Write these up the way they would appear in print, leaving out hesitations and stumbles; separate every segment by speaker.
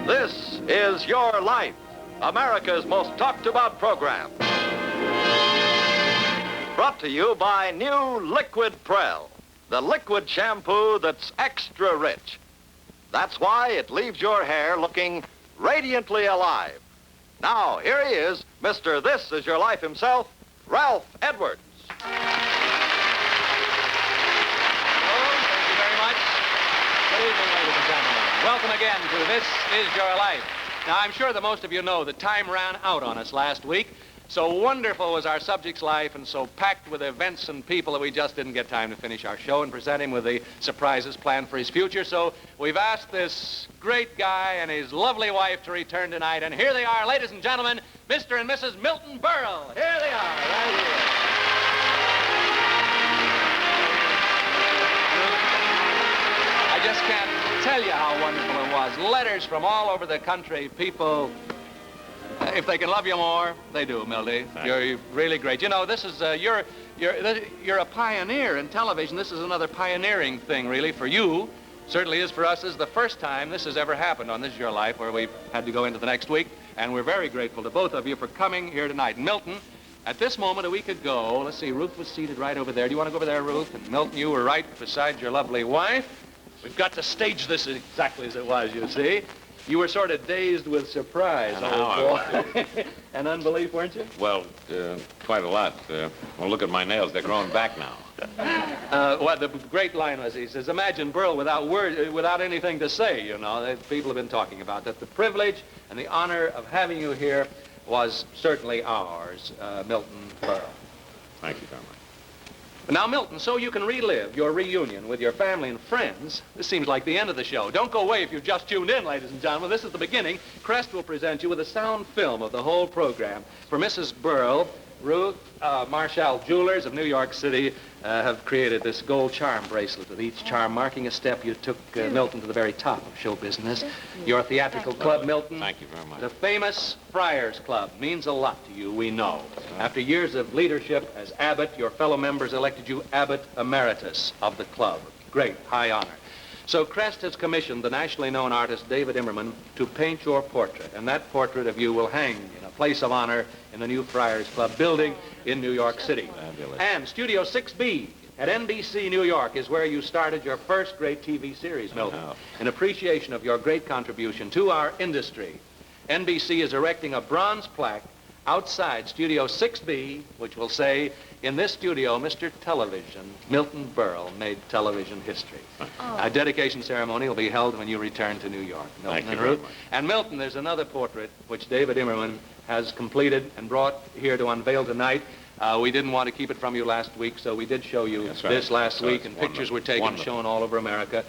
Speaker 1: This is Your Life, America's most talked about program. Brought to you by new Liquid Prel, the liquid shampoo that's extra rich. That's why it leaves your hair looking radiantly alive. Now, here he is, Mr. This Is Your Life himself, Ralph Edwards.
Speaker 2: Good evening, ladies and gentlemen. Welcome again to This Is Your Life. Now, I'm sure that most of you know that time ran out on us last week. So wonderful was our subject's life and so packed with events and people that we just didn't get time to finish our show and present him with the surprises planned for his future. So we've asked this great guy and his lovely wife to return tonight. And here they are, ladies and gentlemen, Mr. and Mrs. Milton Berle. Here they are, right here. I just can't tell you how wonderful it was. Letters from all over the country. People, if they can love you more, they do, Mildy. You're really great. You know, this is, you're a pioneer in television. This is another pioneering thing, really, for you. Certainly is for us. This is the first time this has ever happened on This Is Your Life, where we've had to go into the next week. And we're very grateful to both of you for coming here tonight. Milton, at this moment a week ago, let's see, Ruth was seated right over there. Do you want to go over there, Ruth? And Milton, you were right beside your lovely wife. We've got to stage this exactly as it was, you see. You were sort of dazed with surprise, old boy. And unbelief, weren't you?
Speaker 3: Well, quite a lot. Well, look at my nails. They're growing back now.
Speaker 2: Well, the great line was, he says, imagine Burl without anything to say, you know. People have been talking about that. The privilege and the honor of having you here was certainly ours, Milton Berle.
Speaker 3: Thank you very much.
Speaker 2: Now, Milton, so you can relive your reunion with your family and friends, this seems like the end of the show. Don't go away if you've just tuned in, ladies and gentlemen. This is the beginning. Crest will present you with a sound film of the whole program. For Mrs. Berle, Ruth, Marshall Jewelers of New York City have created this gold charm bracelet with each charm marking a step you took, Milton, to the very top of show business. Your theatrical club, Milton.
Speaker 3: Thank you very much.
Speaker 2: The famous Friars Club means a lot to you, we know. After years of leadership as abbot, your fellow members elected you abbot emeritus of the club. Great, high honor. So Crest has commissioned the nationally known artist David Immerman to paint your portrait, and that portrait of you will hang in a place of honor in the new Friars Club building in New York City.
Speaker 3: Fabulous.
Speaker 2: And Studio 6B at NBC New York is where you started your first great TV series, Milton. In appreciation of your great contribution to our industry, NBC is erecting a bronze plaque outside Studio 6B, which will say, in this studio, Mr. Television, Milton Berle, made television history. Our dedication ceremony will be held when you return to New York, Milton and Ruth. And Milton, there's another portrait which David Immerman has completed and brought here to unveil tonight. We didn't want to keep it from you last week, so we did show you this last week, and pictures were taken, shown all over America.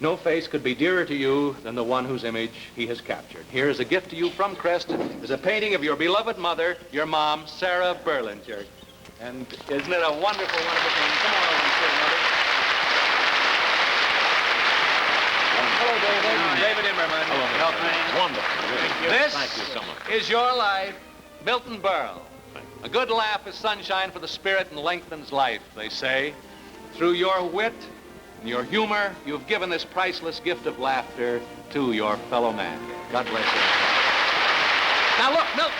Speaker 2: No face could be dearer to you than the one whose image he has captured. Here is a gift to you from Crest. It's a painting of your beloved mother, your mom, Sarah Berlinger. And isn't it a wonderful, wonderful thing? Come on over and sit, Mother. Hello, David. David Immerman.
Speaker 3: Hello, wonderful.
Speaker 2: This
Speaker 3: Thank you so much.
Speaker 2: is your life, Milton Berle. A good laugh is sunshine for the spirit and lengthens life, they say. Through your wit and your humor, you've given this priceless gift of laughter to your fellow man. God bless you. Now look, Milton.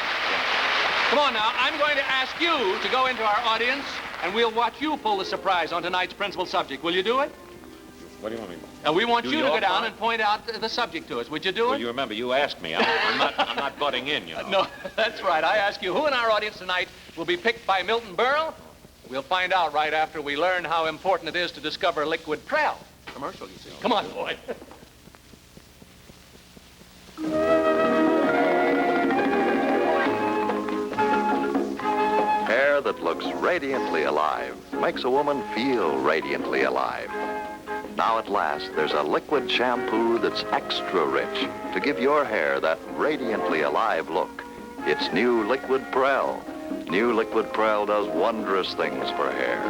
Speaker 2: Come on now, I'm going to ask you to go into our audience, and we'll watch you pull the surprise on tonight's principal subject. Will you do it?
Speaker 3: What do you want me to do?
Speaker 2: We want you to go down and point out the subject to us. Would you do it?
Speaker 3: Well, you remember, you asked me. I'm not butting in, you know.
Speaker 2: No, that's right. I ask you, who in our audience tonight will be picked by Milton Berle? We'll find out right after we learn how important it is to discover Liquid Prel. Commercial, you see. Come on, boy.
Speaker 1: Hair that looks radiantly alive makes a woman feel radiantly alive. Now at last, there's a liquid shampoo that's extra rich to give your hair that radiantly alive look. It's new Liquid Prel. New Liquid Prel does wondrous things for hair.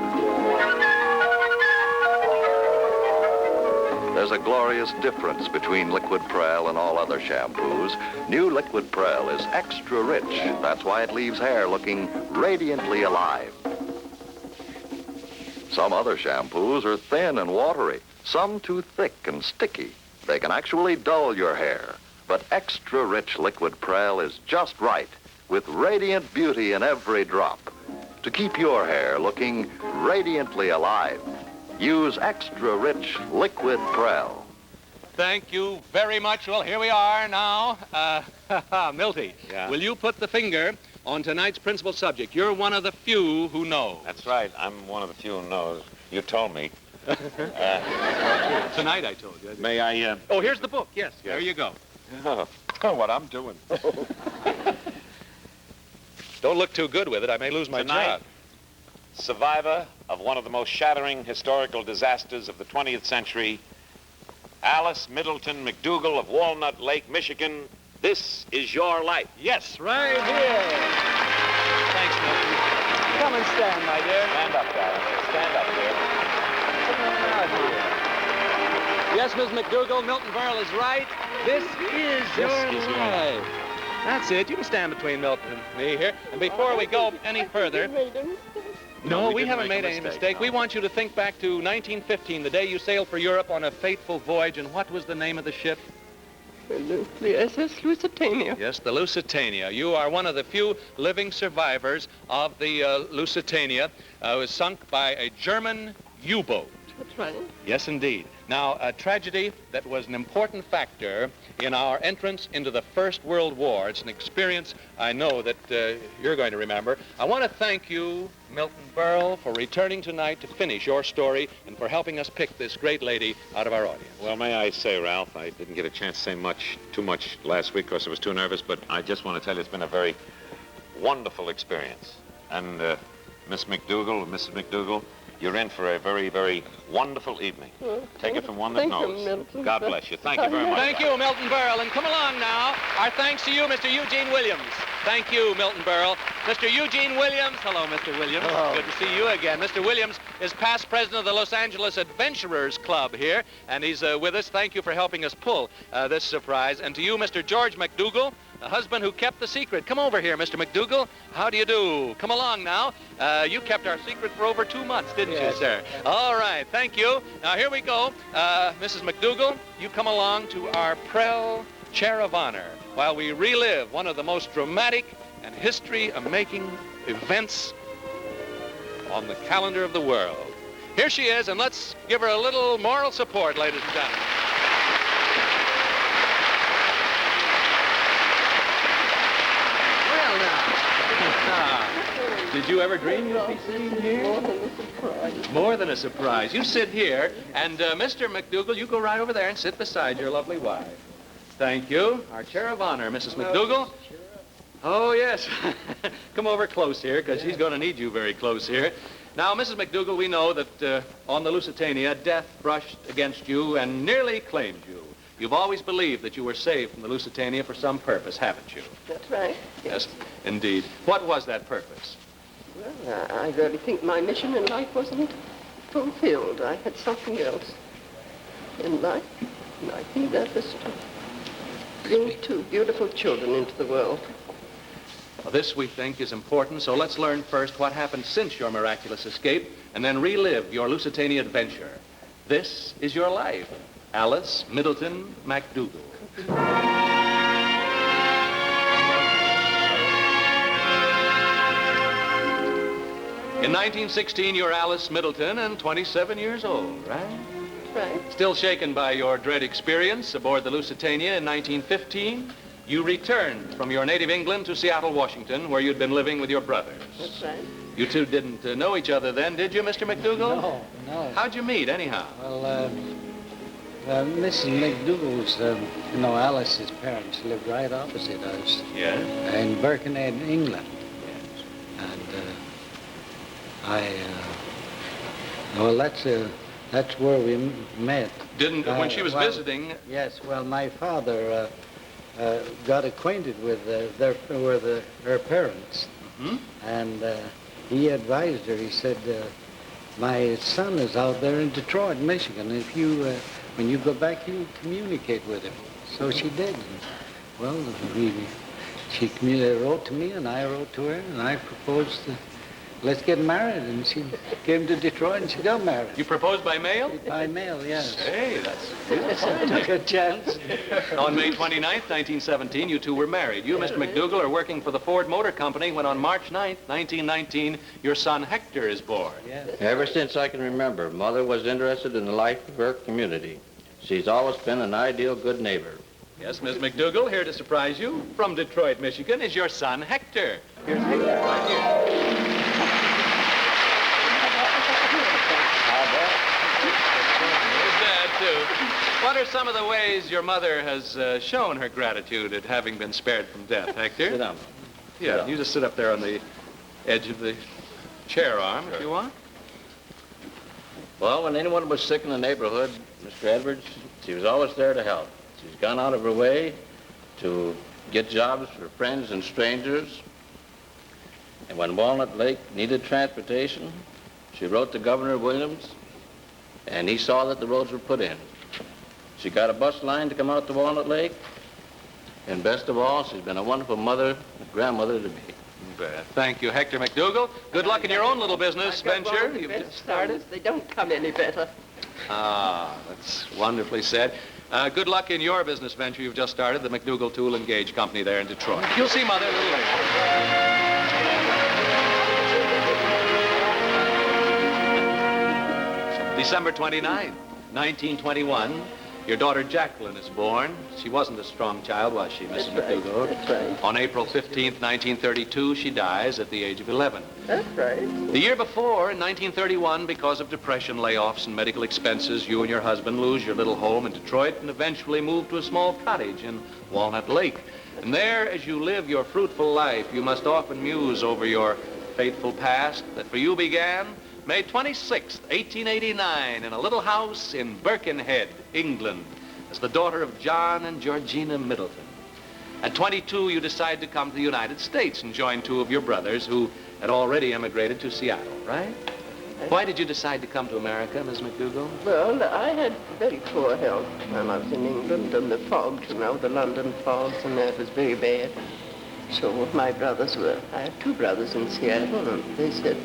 Speaker 1: There's a glorious difference between Liquid Prel and all other shampoos. New Liquid Prel is extra rich. That's why it leaves hair looking radiantly alive. Some other shampoos are thin and watery, some too thick and sticky. They can actually dull your hair. but extra-rich liquid Prel is just right, with radiant beauty in every drop. To keep your hair looking radiantly alive, use extra-rich liquid Prel.
Speaker 2: Thank you very much. Well, here we are now. Milty,
Speaker 3: Yeah?
Speaker 2: will you put the finger on tonight's principal subject? You're one of the few who know.
Speaker 3: That's right. I'm one of the few who knows. You told me.
Speaker 2: Tonight I told you.
Speaker 3: May I,
Speaker 2: Oh, here's the book. Yes, there you go.
Speaker 3: Oh, what I'm doing.
Speaker 2: Don't look too good with it. I may lose my
Speaker 3: Tonight,
Speaker 2: job.
Speaker 3: survivor of one of the most shattering historical disasters of the 20th century, Alice Middleton McDougall of Walnut Lake, Michigan. This is your life.
Speaker 2: Yes, right here. Thanks, Milton. Come and stand, my dear.
Speaker 3: Stand up, darling. Stand up, dear.
Speaker 2: Come on out here. Yes, Miss McDougall, Milton Berle is right. This is your life. That's it. You can stand between Milton and me here. And before we go any further... No, we haven't made any mistake. We want you to think back to 1915, the day you sailed for Europe on a fateful voyage. And what was the name of the ship?
Speaker 4: The SS Lusitania.
Speaker 2: Yes, the Lusitania. You are one of the few living survivors of the Lusitania. It was sunk by a German U-boat.
Speaker 4: That's right.
Speaker 2: Yes, indeed. Now, a tragedy that was an important factor in our entrance into the First World War. It's an experience I know that you're going to remember. I want to thank you, Milton Berle, for returning tonight to finish your story and for helping us pick this great lady out of our audience.
Speaker 3: Well, may I say, Ralph, I didn't get a chance to say too much last week because I was too nervous, but I just want to tell you it's been a very wonderful experience. And Mrs. McDougall, you're in for a very, very wonderful evening.
Speaker 4: Well,
Speaker 3: Take it from one that knows.
Speaker 4: Milton.
Speaker 3: God bless you. Thank you very much.
Speaker 2: Thank you, Milton Berle. And come along now. Our thanks to you, Mr. Eugene Williams. Thank you, Milton Berle. Mr. Eugene Williams. Hello, Mr. Williams.
Speaker 4: Hello.
Speaker 2: Good to see you again. Mr. Williams is past president of the Los Angeles Adventurers Club here, and he's with us. Thank you for helping us pull this surprise. And to you, Mr. George McDougall, the husband who kept the secret. Come over here, Mr. McDougall. How do you do? Come along now. You kept our secret for over 2 months, didn't you, sir? All right. Thank you. Now, here we go. Mrs. McDougall, you come along to our Prel Chair of Honor while we relive one of the most dramatic and history-making events on the calendar of the world. Here she is, and let's give her a little moral support, ladies and gentlemen. Well, now. Did you ever dream you'd be sitting here?
Speaker 4: More than a surprise.
Speaker 2: More than a surprise. You sit here, and Mr. McDougall, you go right over there and sit beside your lovely wife. Thank you. Our chair of honor, Mrs. McDougall. Oh, yes. Come over close here, because she's going to need you very close here. Now, Mrs. McDougall, we know that on the Lusitania, death brushed against you and nearly claimed you. You've always believed that you were saved from the Lusitania for some purpose, haven't you?
Speaker 4: That's right.
Speaker 2: Yes, indeed. What was that purpose?
Speaker 4: Well, I really think my mission in life wasn't fulfilled. I had something else in life, and I think that was to bring 2 beautiful children into the world.
Speaker 2: Well, this, we think, is important, so let's learn first what happened since your miraculous escape, and then relive your Lusitania adventure. This is your life. Alice Middleton McDougall. In 1916, you're Alice Middleton and 27 years old, right?
Speaker 4: Right.
Speaker 2: Still shaken by your dread experience aboard the Lusitania in 1915, you returned from your native England to Seattle, Washington, where you'd been living with your brothers.
Speaker 4: That's right.
Speaker 2: You two didn't know each other then, did you, Mr. McDougall?
Speaker 5: No.
Speaker 2: How'd you meet, anyhow?
Speaker 5: Well, Mrs. McDougall's, Alice's parents lived right opposite us
Speaker 2: Yeah?
Speaker 5: in Birkenhead, England. And that's where we met.
Speaker 2: When she was visiting...
Speaker 5: Yes, well, my father got acquainted with her parents.
Speaker 2: Hmm?
Speaker 5: And he advised her. He said, my son is out there in Detroit, Michigan. If you, when you go back, you communicate with him. So she did. Well, she wrote to me, and I wrote to her, and I proposed let's get married. And she came to Detroit and she got married.
Speaker 2: You proposed by mail?
Speaker 5: By mail, yes.
Speaker 2: Hey, that's...
Speaker 5: I took a chance.
Speaker 2: On May 29th, 1917, you two were married. You, Mr. McDougall, are working for the Ford Motor Company when on March 9th, 1919, your son Hector is born.
Speaker 5: Yes.
Speaker 6: Ever since I can remember, Mother was interested in the life of her community. She's always been an ideal good neighbor.
Speaker 2: Yes, Miss McDougall, here to surprise you, from Detroit, Michigan, is your son Hector. Here's Hector right here. His dad, too. What are some of the ways your mother has shown her gratitude at having been spared from death, Hector?
Speaker 6: Sit down.
Speaker 2: Yeah, you just sit up there on the edge of the chair arm, if you want.
Speaker 6: Well, when anyone was sick in the neighborhood, Mr. Edwards, she was always there to help. She's gone out of her way to get jobs for friends and strangers. And when Walnut Lake needed transportation, she wrote to Governor Williams, and he saw that the roads were put in. She got a bus line to come out to Walnut Lake, and best of all, she's been a wonderful mother and grandmother to me.
Speaker 2: Thank you, Hector McDougall. Good luck in your own little business venture. You've just started.
Speaker 4: They don't come any better.
Speaker 2: Ah, that's wonderfully said. Good luck in your business venture you've just started, the McDougall Tool and Gauge Company there in Detroit. You'll see Mother a little later. December 29th, 1921, your daughter Jacqueline is born. She wasn't a strong child, was she, Mrs. McDougall?
Speaker 4: That's right.
Speaker 2: On April 15th, 1932, she dies at the age of 11.
Speaker 4: That's right.
Speaker 2: The year before, in 1931, because of depression, layoffs, and medical expenses, you and your husband lose your little home in Detroit and eventually move to a small cottage in Walnut Lake. And there, as you live your fruitful life, you must often muse over your fateful past that for you began May 26th, 1889, in a little house in Birkenhead, England, as the daughter of John and Georgina Middleton. At 22, you decide to come to the United States and join two of your brothers who had already emigrated to Seattle, right? Why did you decide to come to America, Miss McDougall?
Speaker 4: Well, I had very poor health when I was in England, and the fogs, the London fogs, and that was very bad. So my brothers I had two brothers in Seattle, and they said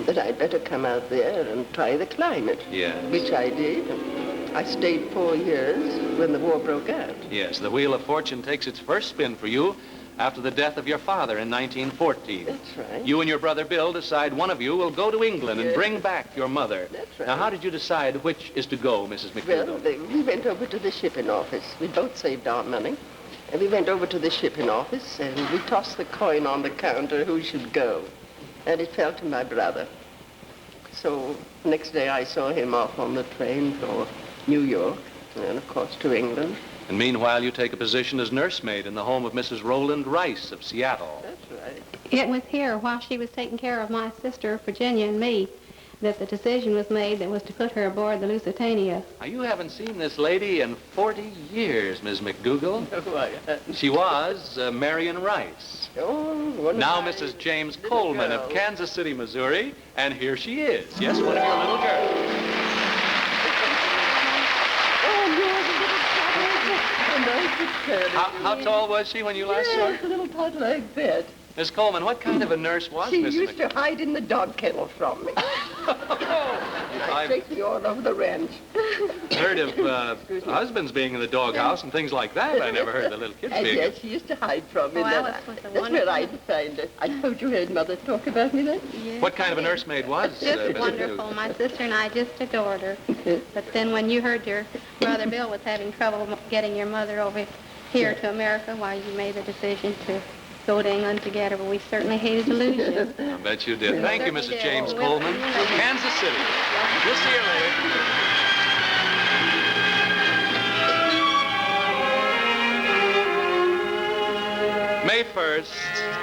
Speaker 4: that I'd better come out there and try the climate.
Speaker 2: Yes.
Speaker 4: Which I did. And I stayed 4 years when the war broke out.
Speaker 2: Yes, the wheel of fortune takes its first spin for you after the death of your father in 1914.
Speaker 4: That's right.
Speaker 2: You and your brother Bill decide one of you will go to England and bring back your mother.
Speaker 4: That's right.
Speaker 2: Now, how did you decide which is to go, Mrs. McDougall?
Speaker 4: Well, we went over to the shipping office. We both saved our money. And we went over to the shipping office, and we tossed the coin on the counter who should go. And it fell to my brother. So next day I saw him off on the train for New York, and of course to England.
Speaker 2: And meanwhile, you take a position as nursemaid in the home of Mrs. Roland Rice of Seattle.
Speaker 4: That's right.
Speaker 7: It was here, while she was taking care of my sister, Virginia, and me, that the decision was made that was to put her aboard the Lusitania.
Speaker 2: Now, you haven't seen this lady in 40 years, Miss McDougall.
Speaker 4: No, I hadn't.
Speaker 2: She was Marion Rice.
Speaker 4: Oh, one
Speaker 2: Now
Speaker 4: of my
Speaker 2: Mrs. James
Speaker 4: little
Speaker 2: Coleman of
Speaker 4: girls.
Speaker 2: Kansas City, Missouri, and here she is. Yes, one of your little girls. How tall was she when you last saw
Speaker 4: Yes,
Speaker 2: her?
Speaker 4: a little tot like that.
Speaker 2: Miss Coleman, what kind of a nurse was
Speaker 4: She
Speaker 2: Miss
Speaker 4: used to
Speaker 2: McDougall?
Speaker 4: hide in the dog kennel from me.
Speaker 2: I've
Speaker 4: Take me all over the ranch.
Speaker 2: heard of husbands being in the doghouse and things like that. I never heard of the little kids
Speaker 4: And
Speaker 2: being.
Speaker 4: yes, she used to hide from me.
Speaker 7: Oh,
Speaker 4: Then
Speaker 7: Alice was a
Speaker 4: that's where
Speaker 7: wonderful-
Speaker 4: I'd find her. I suppose you heard Mother talk about me then?
Speaker 7: Yes,
Speaker 2: What kind of a
Speaker 7: I did.
Speaker 2: nursemaid was
Speaker 7: Just
Speaker 2: Miss
Speaker 7: wonderful.
Speaker 2: McDougall?
Speaker 7: My sister and I just adored her. But then when you heard your brother Bill was having trouble getting your mother over here to America, why you made the decision to go to England together, but we certainly hated to lose you.
Speaker 2: I bet you did. Thank you,
Speaker 7: Certainly
Speaker 2: Mrs.
Speaker 7: did.
Speaker 2: James
Speaker 7: Well,
Speaker 2: Coleman,
Speaker 7: you know.
Speaker 2: from Kansas City. We'll see you later. May 1st,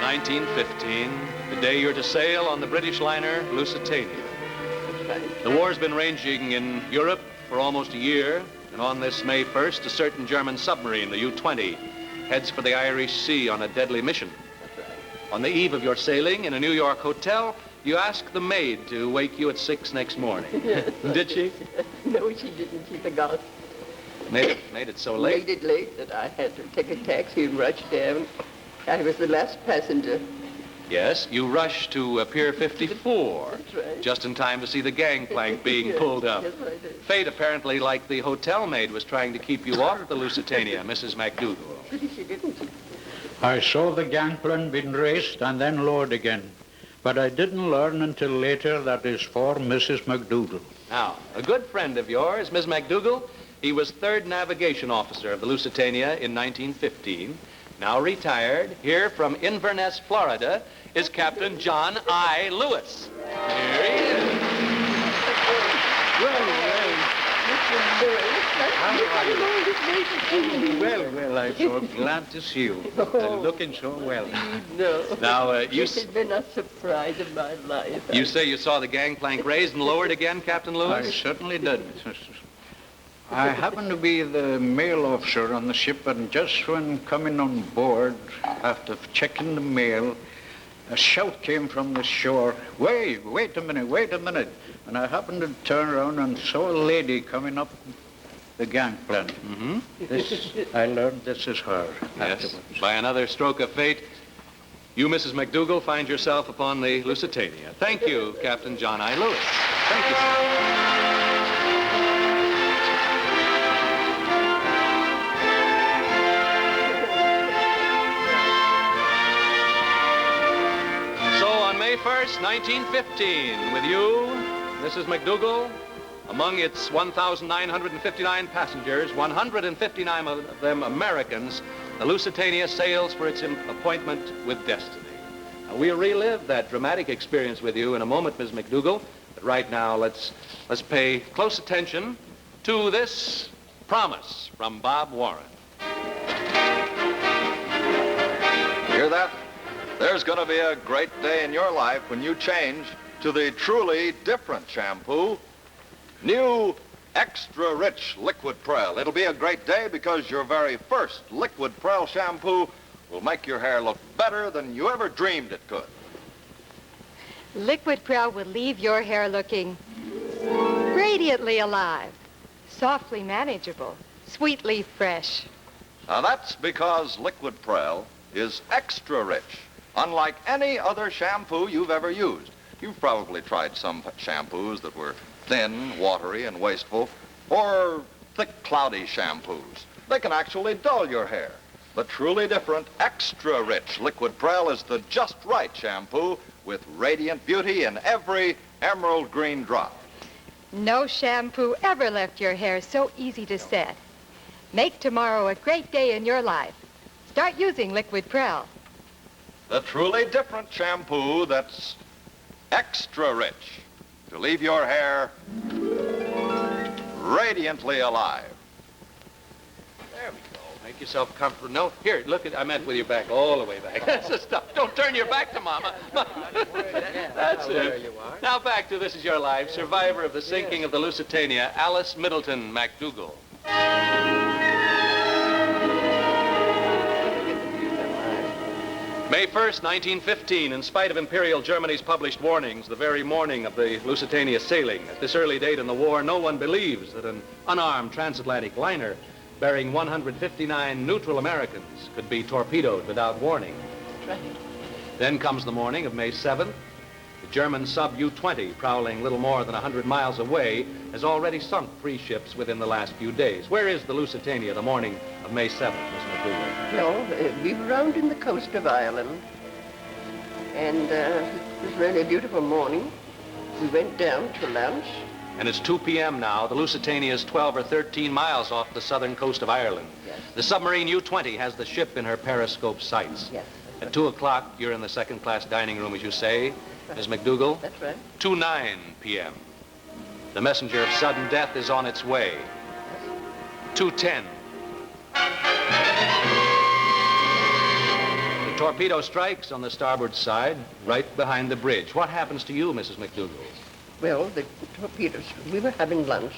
Speaker 2: 1915, the day you're to sail on the British liner Lusitania. The war's been raging in Europe for almost a year, and on this May 1st, a certain German submarine, the U-20, heads for the Irish Sea on a deadly mission. On the eve of your sailing in a New York hotel, you ask the maid to wake you at 6 next morning.
Speaker 4: Yes.
Speaker 2: Did she?
Speaker 4: No, she didn't. She forgot.
Speaker 2: Made it so late.
Speaker 4: Made it late that I had to take a taxi and rush down. I was the last passenger.
Speaker 2: Yes, you rushed to Pier 54.
Speaker 4: That's right.
Speaker 2: Just in time to see the gangplank being pulled up.
Speaker 4: Yes, I did.
Speaker 2: Fate, apparently, like the hotel maid, was trying to keep you off the Lusitania, Mrs. McDougall.
Speaker 4: Pity she didn't.
Speaker 8: I saw the gangplank being raised and then lowered again. But I didn't learn until later that is for Mrs. McDougall.
Speaker 2: Now, a good friend of yours, Ms. McDougall, he was third navigation officer of the Lusitania in 1915. Now retired, here from Inverness, Florida, is Captain John I. Lewis. Here he is.
Speaker 8: Well, I'm so glad to see you. Looking so well.
Speaker 4: No.
Speaker 2: Now,
Speaker 4: This has been a surprise of my life.
Speaker 2: you say you saw the gangplank raised and lowered again, Captain
Speaker 8: I
Speaker 2: Lewis?
Speaker 8: certainly did. I happened to be the mail officer on the ship, and just when coming on board, after checking the mail, a shout came from the shore, wait a minute. And I happened to turn around and saw a lady coming up the gangplank.
Speaker 2: Mm-hmm.
Speaker 8: I learned this is her
Speaker 2: Yes.
Speaker 8: afterwards.
Speaker 2: By another stroke of fate, you, Mrs. McDougall, find yourself upon the Lusitania. Thank you, Captain John I. Lewis. Thank you, sir. May 1st, 1915, with you, Mrs. McDougall, among its 1,959 passengers, 159 of them Americans, the Lusitania sails for its appointment with destiny. Now, we'll relive that dramatic experience with you in a moment, Ms. McDougall, but right now let's pay close attention to this promise from Bob Warren.
Speaker 1: Hear that? There's going to be a great day in your life when you change to the truly different shampoo, new Extra Rich Liquid Prel. It'll be a great day because your very first Liquid Prel shampoo will make your hair look better than you ever dreamed it could.
Speaker 9: Liquid Prel will leave your hair looking radiantly alive, softly manageable, sweetly fresh.
Speaker 1: Now that's because Liquid Prel is extra rich, unlike any other shampoo you've ever used. You've probably tried some shampoos that were thin, watery, and wasteful, or thick, cloudy shampoos. They can actually dull your hair. The truly different, extra rich Liquid Prel is the just right shampoo with radiant beauty in every emerald green drop.
Speaker 9: No shampoo ever left your hair so easy to set. Make tomorrow a great day in your life. Start using Liquid Prel.
Speaker 1: The truly different shampoo that's extra rich to leave your hair radiantly alive.
Speaker 2: There we go. Make yourself comfortable. No, here, look at, I meant with your back all the way back. That's the stuff. Don't turn your back to Mama. That's it. Now back to This Is Your Life, survivor of the sinking of the Lusitania, Alice Middleton McDougall. May 1st, 1915, in spite of Imperial Germany's published warnings, the very morning of the Lusitania sailing, at this early date in the war, no one believes that an unarmed transatlantic liner bearing 159 neutral Americans could be torpedoed without warning. Then comes the morning of May 7th. The German sub U-20, prowling little more than 100 miles away, has already sunk 3 ships within the last few days. Where is the Lusitania the morning of May 7th, Miss McDougall?
Speaker 4: No, we were round in the coast of Ireland, and it was really a beautiful morning. We went down to lunch.
Speaker 2: And it's 2 p.m. now. The Lusitania is 12 or 13 miles off the southern coast of Ireland.
Speaker 4: Yes.
Speaker 2: The submarine U-20 has the ship in her periscope sights.
Speaker 4: Yes.
Speaker 2: At 2 o'clock, you're in the second-class dining room, as you say, Ms. McDougall.
Speaker 4: That's right.
Speaker 2: 2:09 p.m. The messenger of sudden death is on its way. 2:10. The torpedo strikes on the starboard side, right behind the bridge. What happens to you, Mrs. McDougall?
Speaker 4: Well, the torpedoes, we were having lunch.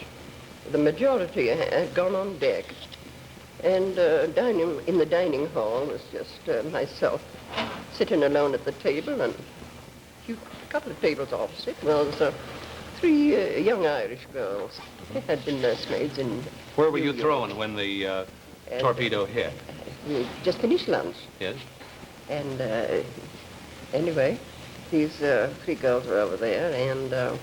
Speaker 4: The majority had gone on deck. And in the dining hall was just myself sitting alone at the table, and a couple of tables opposite was 3 young Irish girls. They had been nursemaids in
Speaker 2: Where were you
Speaker 4: New York.
Speaker 2: thrown when the torpedo hit?
Speaker 4: We just finished lunch,
Speaker 2: Yes?
Speaker 4: and Anyway, these 3 girls were over there, and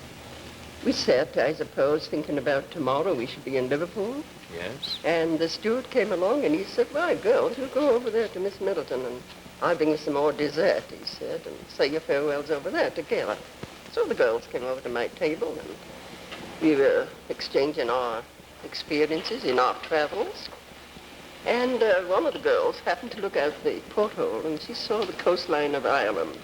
Speaker 4: we sat, I suppose, thinking about tomorrow we should be in Liverpool.
Speaker 2: Yes.
Speaker 4: And the steward came along, and he said, "Why, girls, you'll go over there to Miss Middleton, and I'll bring you some more dessert," he said, "and say your farewells over there together." So the girls came over to my table, and we were exchanging our experiences in our travels. And one of the girls happened to look out the porthole, and she saw the coastline of Ireland.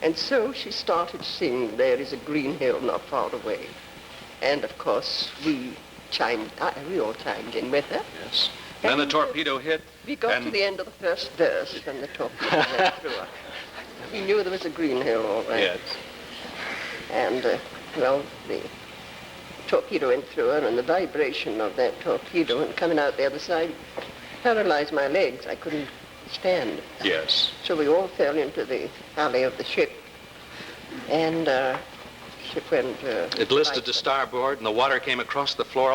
Speaker 4: And so she started singing, "There is a green hill not far away." And, of course, we all chimed in with her.
Speaker 2: Yes. Then the torpedo hit.
Speaker 4: We got to the end of the first verse, and the torpedo went through her. We knew there was a green hill, all right.
Speaker 2: Yes.
Speaker 4: And, well, the torpedo went through her, and the vibration of that torpedo and coming out the other side paralyzed my legs. I couldn't stand.
Speaker 2: Yes.
Speaker 4: So we all fell into the alley of the ship, and ship went...
Speaker 2: It listed to starboard, and the water came across the floor.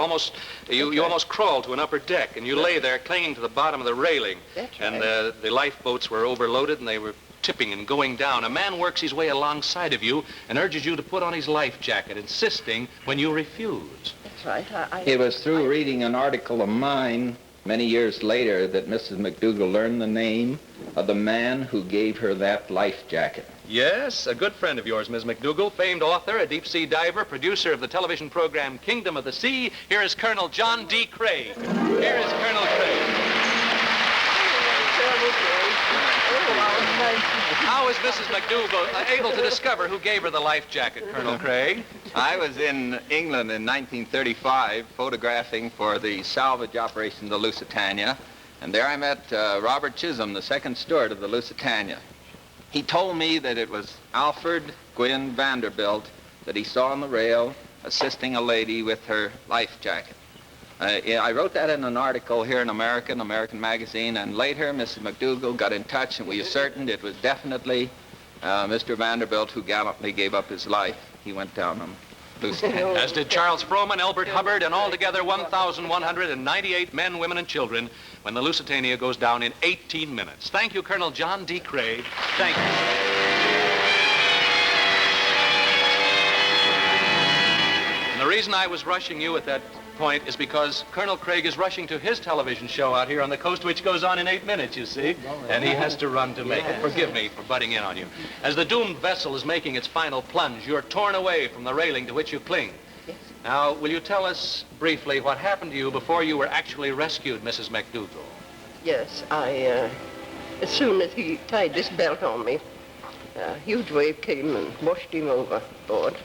Speaker 2: You almost crawled to an upper deck, and you lay there clinging to the bottom of the railing.
Speaker 4: That's
Speaker 2: And
Speaker 4: right.
Speaker 2: the lifeboats were overloaded, and they were tipping and going down. A man works his way alongside of you and urges you to put on his life jacket, insisting when you refuse.
Speaker 4: That's right.
Speaker 10: It was through reading an article of mine many years later that Mrs. McDougall learned the name of the man who gave her that life jacket.
Speaker 2: Yes, a good friend of yours, Ms. McDougall, famed author, a deep-sea diver, producer of the television program Kingdom of the Sea. Here is Colonel John D. Craig. Here is Colonel Craig. How is Mrs. McDougall able to discover who gave her the life jacket, Colonel Craig?
Speaker 10: I was in England in 1935 photographing for the salvage operation, the Lusitania, and there I met Robert Chisholm, the second steward of the Lusitania. He told me that it was Alfred Gwynn Vanderbilt that he saw on the rail assisting a lady with her life jacket. I wrote that in an article here in American magazine, and later Mrs. McDougall got in touch, and we ascertained it was definitely Mr. Vanderbilt who gallantly gave up his life. He went down on Lusitania.
Speaker 2: As did Charles Frohman, Elbert Hubbard, and altogether 1,198 men, women, and children when the Lusitania goes down in 18 minutes. Thank you, Colonel John D. Craig. Thank you. And the reason I was rushing you at that point is because Colonel Craig is rushing to his television show out here on the coast, which goes on in 8 minutes, you see, and he has to run to make it. Forgive me for butting in on you. As the doomed vessel is making its final plunge, you're torn away from the railing to which you cling.
Speaker 4: Yes.
Speaker 2: Now, will you tell us briefly what happened to you before you were actually rescued, Mrs. McDougall?
Speaker 4: Yes, as soon as he tied this belt on me, a huge wave came and washed him overboard.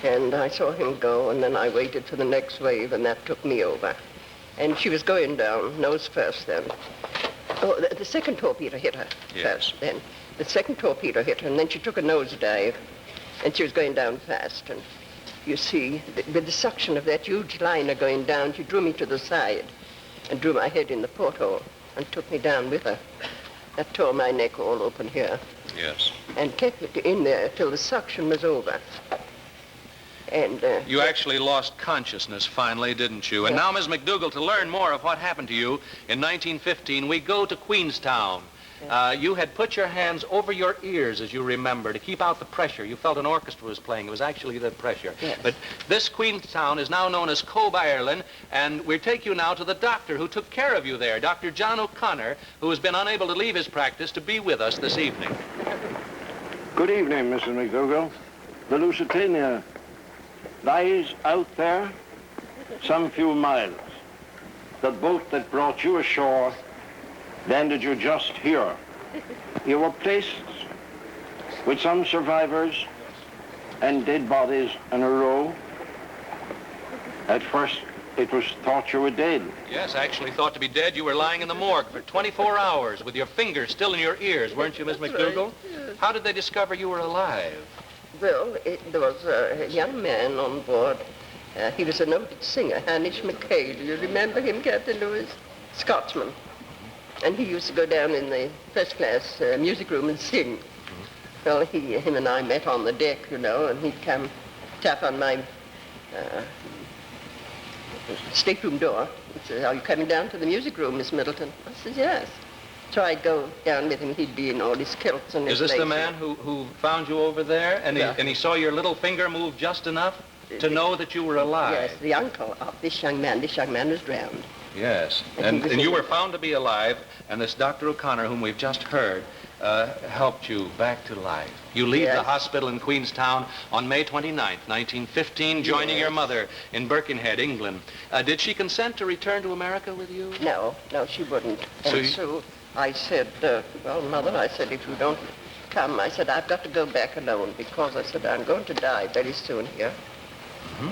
Speaker 4: And I saw him go, and then I waited for the next wave, and that took me over. And she was going down, nose first then. Oh, the second torpedo hit her first then. The second torpedo hit her, and then she took a nosedive, and she was going down fast. And you see, with the suction of that huge liner going down, she drew me to the side and drew my head in the porthole and took me down with her. That tore my neck all open here.
Speaker 2: Yes.
Speaker 4: And kept it in there till the suction was over. And
Speaker 2: you actually lost consciousness finally, didn't you? And now, Ms. McDougall, to learn more of what happened to you in 1915, we go to Queenstown. You had put your hands over your ears, as you remember, to keep out the pressure. You felt an orchestra was playing. It was actually the pressure.
Speaker 4: Yes.
Speaker 2: But this Queenstown is now known as Cove, Ireland, and we take you now to the doctor who took care of you there, Dr. John O'Connor, who has been unable to leave his practice to be with us this evening.
Speaker 11: Good evening, Mrs. McDougall. The Lusitania lies out there some few miles. The boat that brought you ashore landed you just here. You were placed with some survivors and dead bodies in a row. At first, it was thought you were dead.
Speaker 2: Yes, actually thought to be dead. You were lying in the morgue for 24 hours with your fingers still in your ears, weren't you, Miss McDougall?
Speaker 4: Yes.
Speaker 2: How did they discover you were alive?
Speaker 4: Well, there was a young man on board. He was a noted singer, Hamish McKay. Do you remember him, Captain Lewis? Scotsman. And he used to go down in the first-class music room and sing. Well, him and I met on the deck, you know, and he'd come tap on my stateroom door. He said, "Are you coming down to the music room, Miss Middleton?" I said, "Yes." So I'd go down with him. He'd be in all his kilts and his
Speaker 2: Is this the
Speaker 4: laces.
Speaker 2: man who found you over there? And,
Speaker 4: Yeah.
Speaker 2: he saw your little finger move just enough to know that you were alive?
Speaker 4: Yes, the uncle of this young man. This young man was drowned.
Speaker 2: Yes.
Speaker 4: And he was
Speaker 2: And you
Speaker 4: in-
Speaker 2: were found to be alive, and this Dr. O'Connor, whom we've just heard, helped you back to life. You leave the
Speaker 4: Yes.
Speaker 2: hospital in Queenstown on May 29th, 1915, joining your
Speaker 4: Yes.
Speaker 2: mother in Birkenhead, England. Did she consent to return to America with you?
Speaker 4: No, she wouldn't.
Speaker 2: So
Speaker 4: And
Speaker 2: you-
Speaker 4: so I said, well, Mother, I said, if you don't come, I said, I've got to go back alone because I said, I'm going to die very soon here.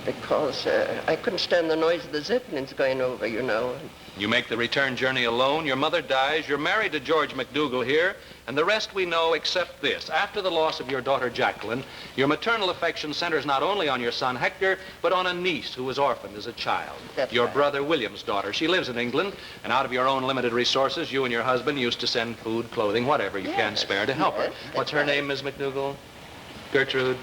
Speaker 4: Because I couldn't stand the noise of the Zeppelins going over, you know.
Speaker 2: You make the return journey alone, your mother dies, you're married to George McDougall here, and the rest we know except this. After the loss of your daughter Jacqueline, your maternal affection centers not only on your son Hector, but on a niece who was orphaned as a child.
Speaker 4: That's
Speaker 2: your
Speaker 4: right.
Speaker 2: brother William's daughter. She lives in England, and out of your own limited resources, you and your husband used to send food, clothing, whatever you can
Speaker 4: Yes,
Speaker 2: spare to help her.
Speaker 4: yes,
Speaker 2: What's
Speaker 4: that's
Speaker 2: her
Speaker 4: right.
Speaker 2: name, Miss McDougall? Gertrude?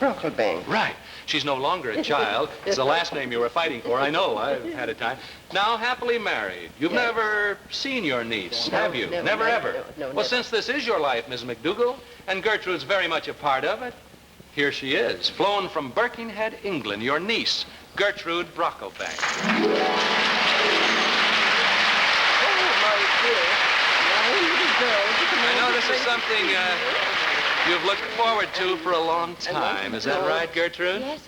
Speaker 4: Brocklebank.
Speaker 2: Right. She's no longer a child. It's the last name you were fighting for. I know. I've had a time. Now, happily married. You've
Speaker 4: Yes.
Speaker 2: never seen your niece,
Speaker 4: No,
Speaker 2: have you?
Speaker 4: never,
Speaker 2: Never
Speaker 4: no,
Speaker 2: ever?
Speaker 4: no,
Speaker 2: Well,
Speaker 4: never.
Speaker 2: since this is your life, Miss McDougall, and Gertrude's very much a part of it, here she is, flown from Birkenhead, England, your niece, Gertrude Brocklebank.
Speaker 4: Oh, my dear. My little girl.
Speaker 2: I know this is something you've looked forward to for a long time. Is that right, Gertrude?
Speaker 12: Yes,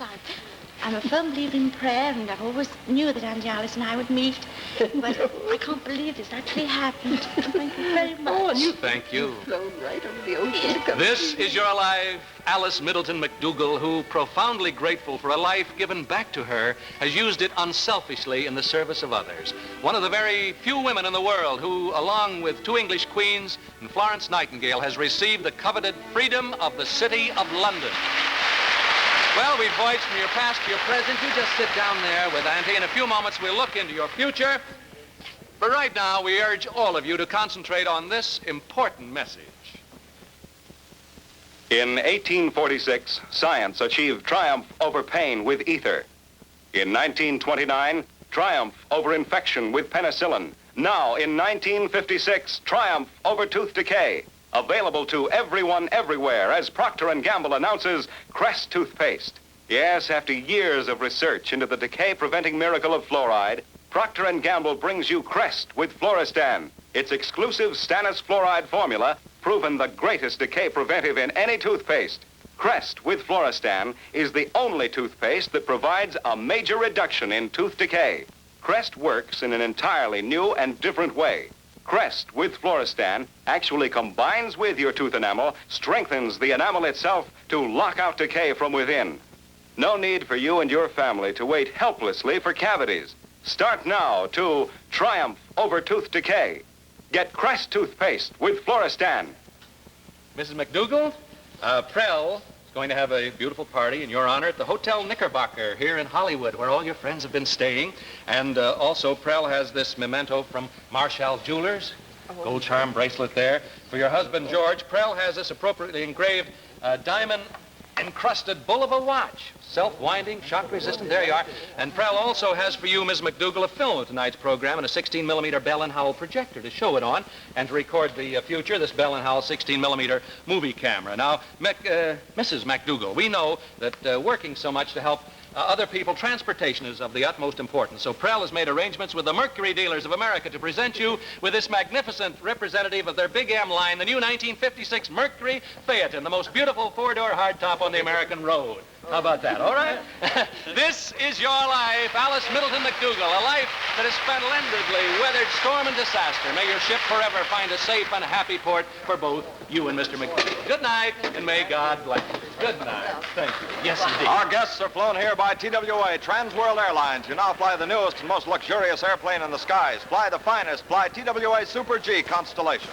Speaker 12: I'm a firm believer in prayer, and I've always knew that Auntie Alice and I would meet. But I can't believe this actually happened. Thank you very much.
Speaker 4: Oh, and you
Speaker 2: Thank you.
Speaker 4: flown right over the ocean to come
Speaker 2: This
Speaker 4: see me.
Speaker 2: is your alive Alice Middleton McDougall, who, profoundly grateful for a life given back to her, has used it unselfishly in the service of others. One of the very few women in the world who, along with two English queens and Florence Nightingale, has received the coveted freedom of the City of London. Well, we've voyaged from your past to your present. You just sit down there with Auntie. In a few moments, we'll look into your future. But right now, we urge all of you to concentrate on this important message.
Speaker 13: In 1846, science achieved triumph over pain with ether. In 1929, triumph over infection with penicillin. Now, in 1956, triumph over tooth decay. Available to everyone everywhere as Procter & Gamble announces Crest toothpaste. Yes, after years of research into the decay-preventing miracle of fluoride, Procter & Gamble brings you Crest with Fluorestan, its exclusive stannous fluoride formula, proven the greatest decay preventive in any toothpaste. Crest with Fluorestan is the only toothpaste that provides a major reduction in tooth decay. Crest works in an entirely new and different way. Crest with Fluorestan actually combines with your tooth enamel, strengthens the enamel itself to lock out decay from within. No need for you and your family to wait helplessly for cavities. Start now to triumph over tooth decay. Get Crest toothpaste with Fluorestan.
Speaker 2: Mrs. McDougall, Prell is going to have a beautiful party in your honor at the Hotel Knickerbocker here in Hollywood, where all your friends have been staying. And also, Prell has this memento from Marshall Jewelers, gold charm bracelet there. For your husband, George, Prell has this appropriately engraved diamond-encrusted bull of a watch. Self-winding, shock-resistant, there you are. And Prell also has for you, Ms. McDougall, a film of tonight's program and a 16-millimeter Bell & Howell projector to show it on and to record the future, this Bell & Howell 16-millimeter movie camera. Now, Mrs. McDougall, we know that working so much to help other people, transportation is of the utmost importance. So Prell has made arrangements with the Mercury Dealers of America to present you with this magnificent representative of their Big M line, the new 1956 Mercury Phaeton, the most beautiful four-door hardtop on the American road. How about that, all right? This is your life, Alice Middleton McDougall, a life that has splendidly weathered storm and disaster. May your ship forever find a safe and happy port for both you and Mr. McDougall. Good night, and may God bless you. Good night. Thank you. Yes, indeed.
Speaker 14: Our guests are flown here by TWA, Trans World Airlines. You now fly the newest and most luxurious airplane in the skies. Fly the finest. Fly TWA Super G Constellation.